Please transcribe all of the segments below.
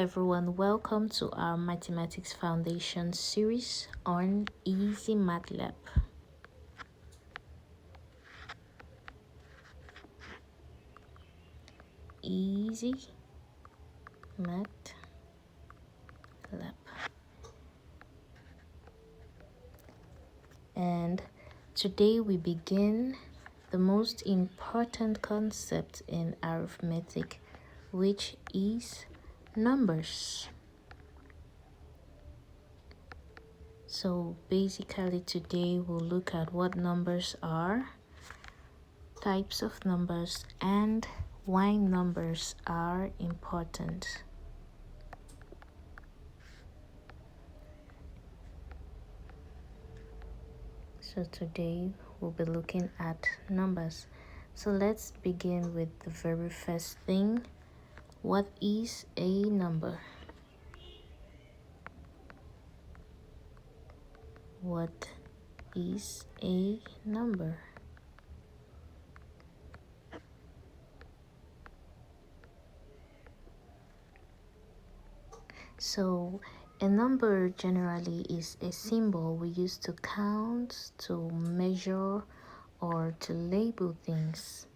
everyone, welcome to our Mathematics Foundation series on Easy Math Lab. Easy Math Lab. And today we begin the most important concept in arithmetic, which is numbers. So basically today we'll look at what numbers are, types of numbers, and why numbers are important. So today we'll be looking at numbers. So let's begin with the very first thing. What is a number? What is a number? So a number generally is a symbol we use to count, to measure, or to label things.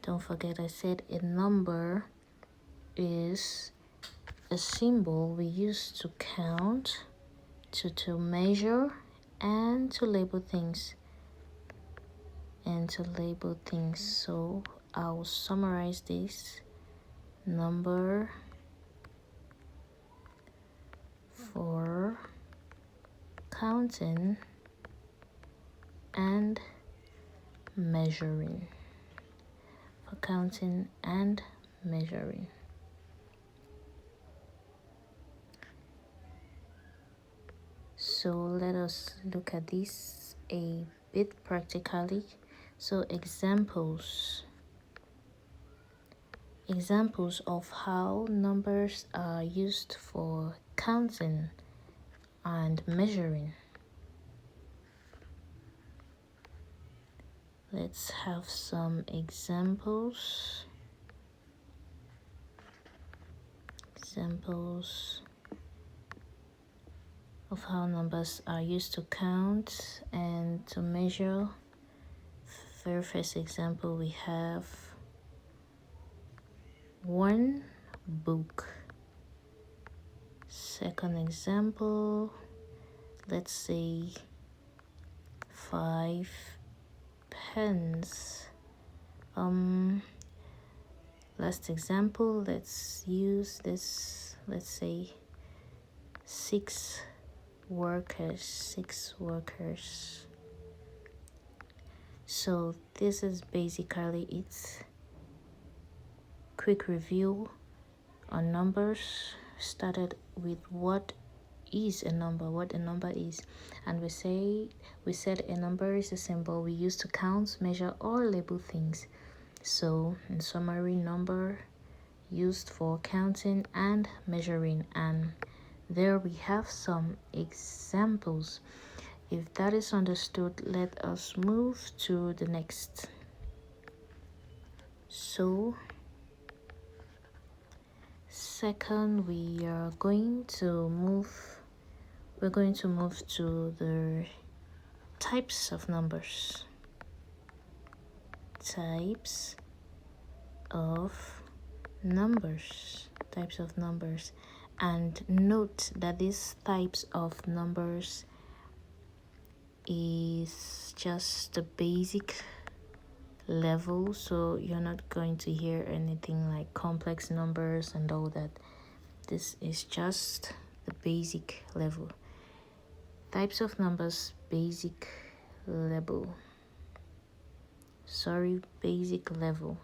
Don't forget I said a number is a symbol we use to count, to measure, and to label things. So I'll summarize this. Number for counting and measuring. For counting and measuring. So let us look at this a bit practically. So examples of how numbers are used for counting and measuring. Let's have some examples. Examples of how numbers are used to count and to measure. Very first example, we have one book. Second example, let's say 5 pens. Last example, let's use this, let's say 6 workers. So this is basically it. Quick review on numbers. Started with what is a number, what a number is, and we said a number is a symbol we use to count, measure, or label things. So in summary, number used for counting and measuring, and there we have some examples. If that is understood, let us move to the next. So second, we're going to move to the types of numbers. Types of numbers. And note that these types of numbers is just the basic level, so you're not going to hear anything like complex numbers and all that. This is just the basic level. Types of numbers, basic level. Basic level.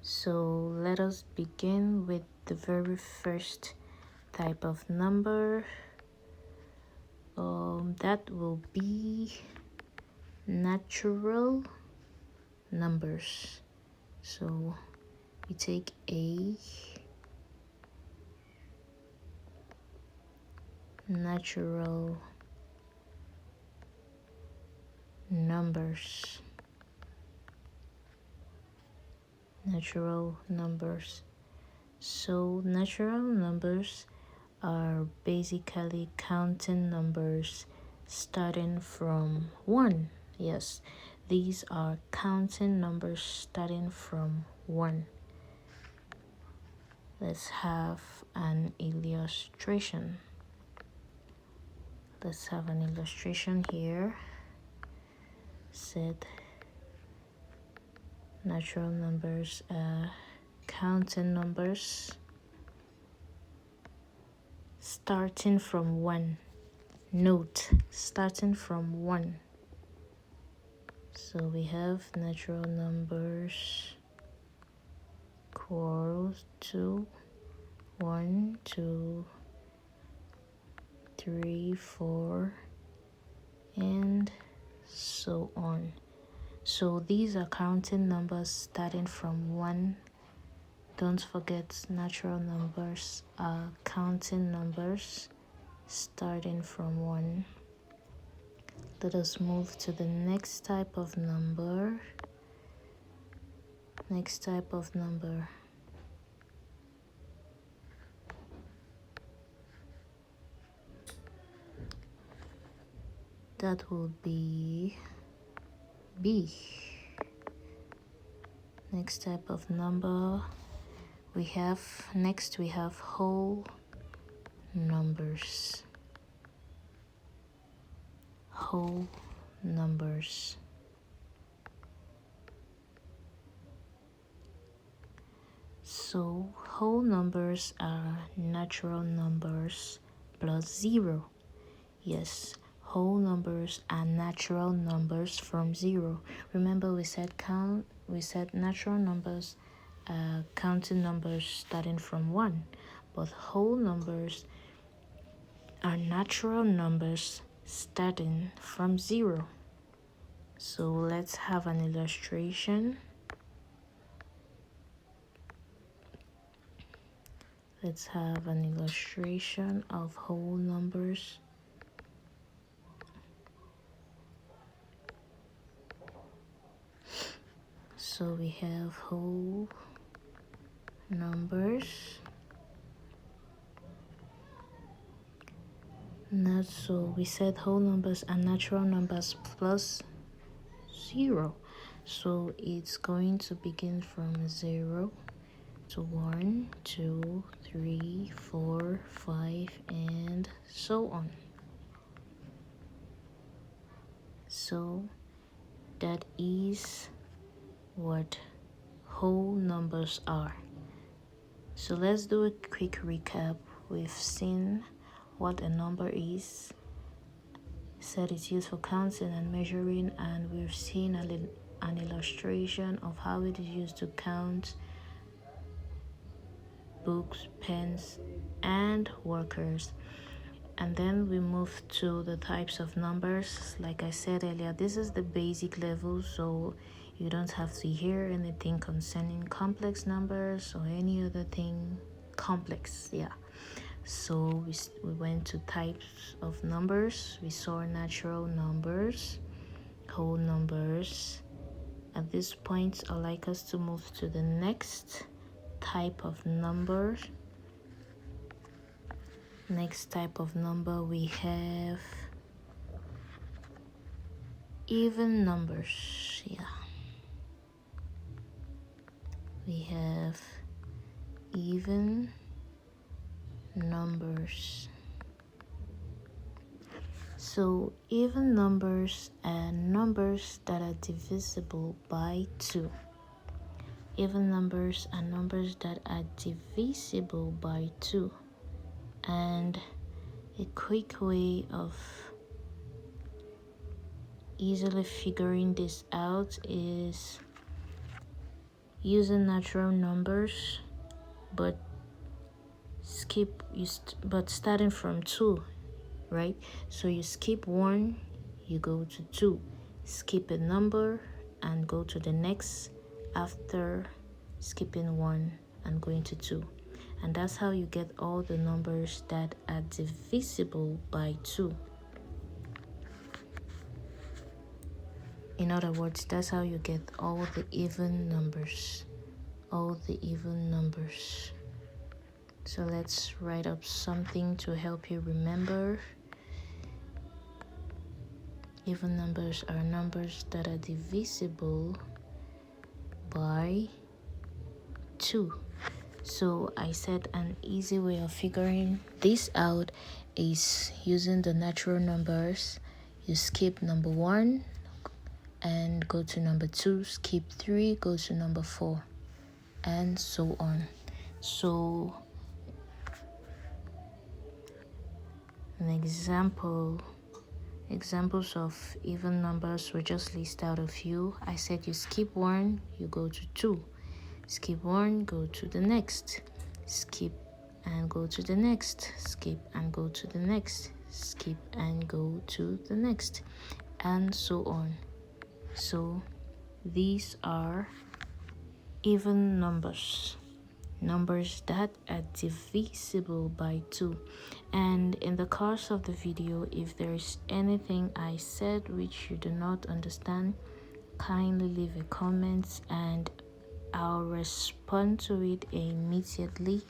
So let us begin with the very first type of number. That will be natural numbers. So we take A, natural numbers. natural numbers. So natural numbers are basically counting numbers starting from 1. Yes, these are counting numbers starting from 1. Let's have an illustration. Let's have an illustration here. Said natural numbers are counting numbers starting from 1. Note, starting from 1. So we have natural numbers equal to 1, 2, 3, 4, and so on. So these are counting numbers starting from 1. Don't forget, natural numbers are counting numbers starting from 1. Let us move to the next type of number. Next type of number. That will be B. Next type of number we have whole numbers. Whole numbers. So whole numbers are natural numbers plus 0. Yes, whole numbers are natural numbers from 0. Remember we said natural numbers are counting numbers starting from 1, but whole numbers are natural numbers starting from 0. So let's have an illustration. Let's have an illustration of whole numbers. So we have whole numbers. So we said whole numbers are natural numbers plus 0. So it's going to begin from 0 to 1, 2, 3, 4, 5, and so on. So that is what whole numbers are. So let's do a quick recap. We've seen what a number is, said it's used for counting and measuring, and we've seen an illustration of how it is used to count books, pens, and workers. And then we move to the types of numbers. Like I said earlier, this is the basic level, so you don't have to hear anything concerning complex numbers or any other thing complex. Yeah. So we went to types of numbers. We saw natural numbers, whole numbers. At this point, I'd like us to move to the next type of number. Next type of number, we have even numbers. Yeah. We have even numbers. So even numbers are numbers that are divisible by 2. Even numbers are numbers that are divisible by 2. And a quick way of easily figuring this out is using natural numbers, but starting from 2, right? So you skip 1, you go to 2. Skip a number and go to the next after skipping 1 and going to 2. And that's how you get all the numbers that are divisible by 2. In other words, that's how you get all the even numbers. all the even numbers. So let's write up something to help you remember. Even numbers are numbers that are divisible by 2. So I said an easy way of figuring this out is using the natural numbers. You skip number 1 and go to number 2, skip 3, go to number 4, and so on. So an examples of even numbers will just list out a few. I said you skip 1, you go to 2. Skip 1, go to the next. Skip and go to the next. Skip and go to the next. Skip and go to the next, and so on. So these are even numbers, numbers that are divisible by 2. And in the course of the video, if there is anything I said which you do not understand, kindly leave a comment and I'll respond to it immediately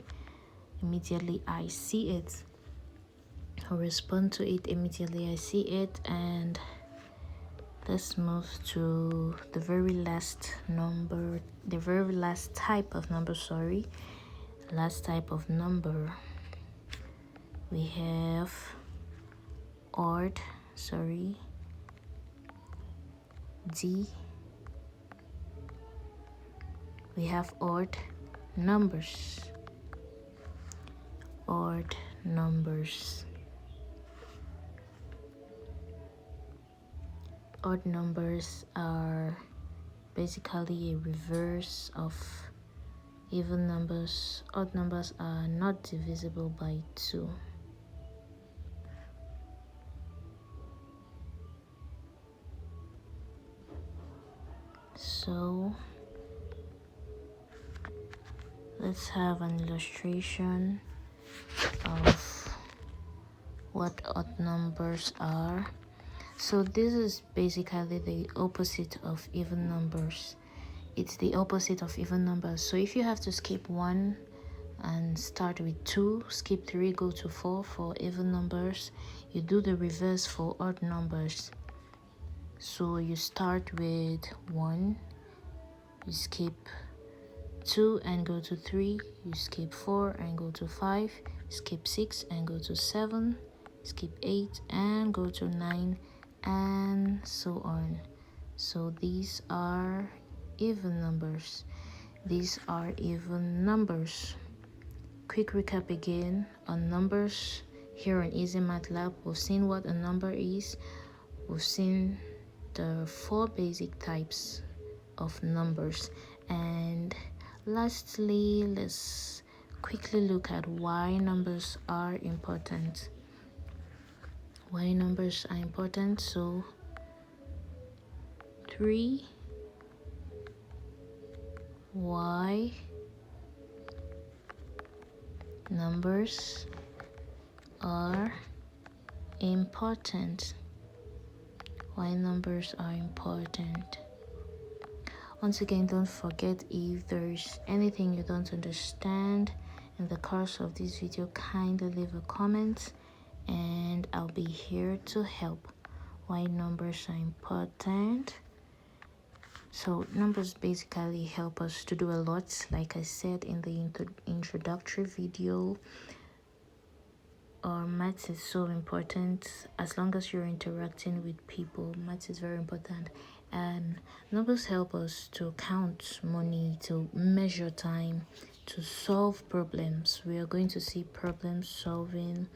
I see it. I'll respond to it immediately I see it. And let's move to the very last type of number. Last type of number. We have we have odd numbers. Odd numbers are basically a reverse of even numbers. Odd numbers are not divisible by 2. So let's have an illustration of what odd numbers are. So this is basically the opposite of even numbers. It's the opposite of even numbers. So if you have to skip 1 and start with 2, skip 3, go to 4 for even numbers, you do the reverse for odd numbers. So you start with 1, you skip 2 and go to 3, you skip 4 and go to 5, skip 6 and go to 7, skip 8 and go to 9, and so on. So these are even numbers. Quick recap again on numbers. Here on Easy Math Lab, we've seen what a number is. We've seen the 4 basic types of numbers, and lastly, let's quickly look at why numbers are important. So 3 why numbers are important. Once again, don't forget, if there's anything you don't understand in the course of this video, kindly leave a comment and I'll be here to help. Why numbers are important. So numbers basically help us to do a lot. Like I said in the introductory video, maths is so important. As long as you're interacting with people, maths is very important. And numbers help us to count money, to measure time, to solve problems. We are going to see problem solving,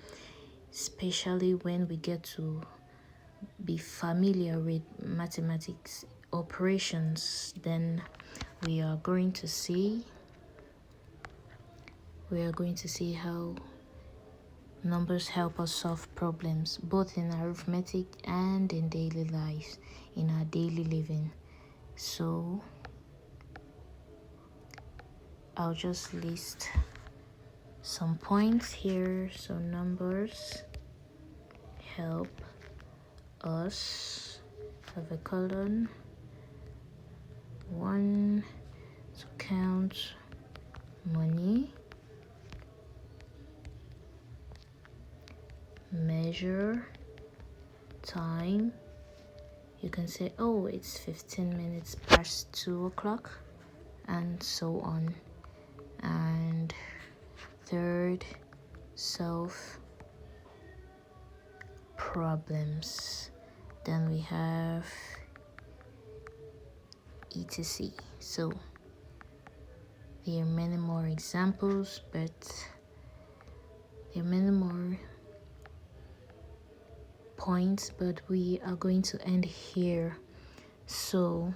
especially when we get to be familiar with mathematics operations. Then we are going to see how numbers help us solve problems, both in arithmetic and in daily lives, in our daily living. So I'll just list some points here. So numbers help us have a colon. 1, so count money, measure time. You can say, oh, it's 15 minutes past 2 o'clock, and so on. And third, solve problems. Then we have etc. So there are many more examples, but there are many more points, but we are going to end here. So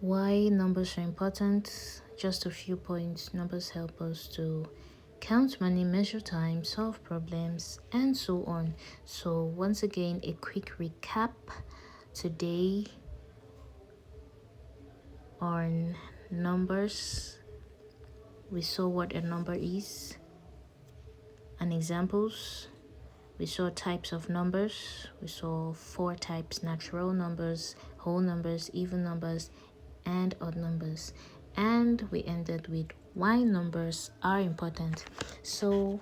why numbers are important? Just a few points. Numbers help us to count money, measure time, solve problems, and so on. So once again, a quick recap today on numbers. We saw what a number is and examples. We saw types of numbers. We saw 4 types: natural numbers, whole numbers, even numbers, and odd numbers. And we ended with why numbers are important. So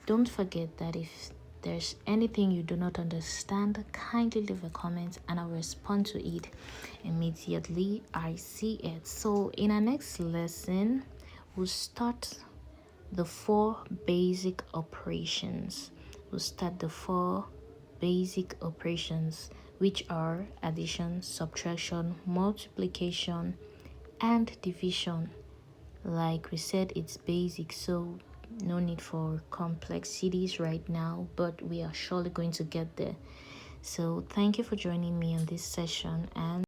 don't forget that if there's anything you do not understand, kindly leave a comment and I'll respond to it immediately I see it. So in our next lesson, we'll start the 4 basic operations. We'll start the 4 basic operations, which are addition, subtraction, multiplication, and division. Like we said, it's basic, so no need for complexities right now, but we are surely going to get there. So thank you for joining me on this session, and